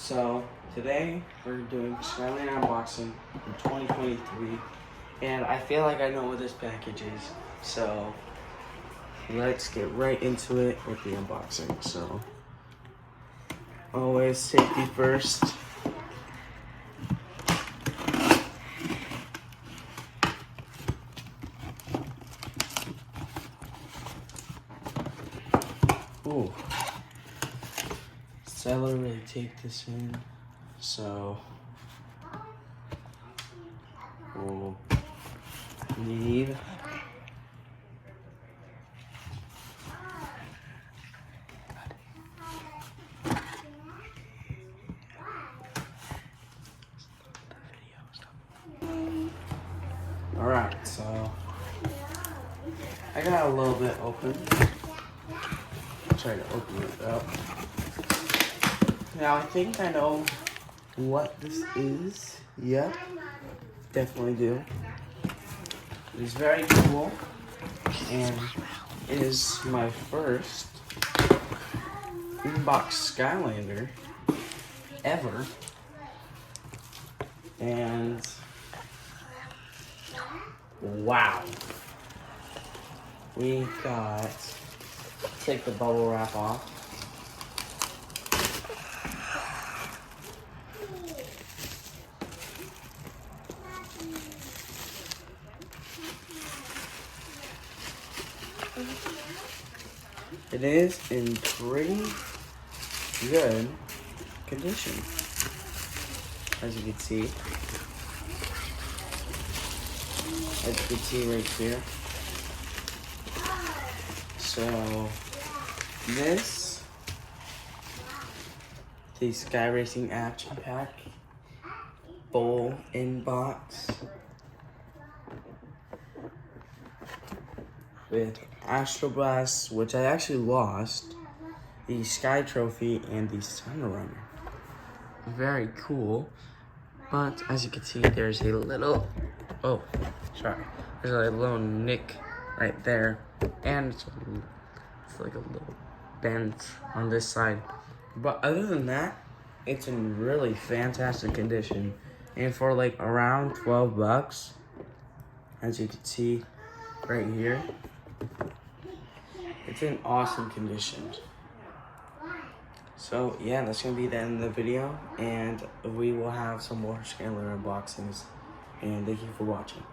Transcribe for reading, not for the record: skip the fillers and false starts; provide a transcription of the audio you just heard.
So today we're doing Skylanders unboxing in 2023, and I feel like I know what this package is. So let's get right into it with the unboxing. So always safety first. Ooh. Seller really taped this in, so we'll need alright, so I got a little bit open. I'll try to open it up. Now I think I know what this is. Yep, definitely do. It is very cool, and it is my first inbox Skylander ever. And wow, we got, take the bubble wrap off. It is in pretty good condition, as you can see. As you can see right here. So this, the Sky Racing Action Pack Bowl Inbox with Astro Blast, which I actually lost, the Sky Trophy, and the Sunrunner. Very cool. But as you can see, there's a little, oh, sorry. There's a little nick right there. And it's like a little bent on this side. But other than that, it's in really fantastic condition. And for like around 12 bucks, as you can see right here, it's in awesome condition. So yeah, that's gonna be the end of the video, and we will have some more Skylander unboxings. And thank you for watching.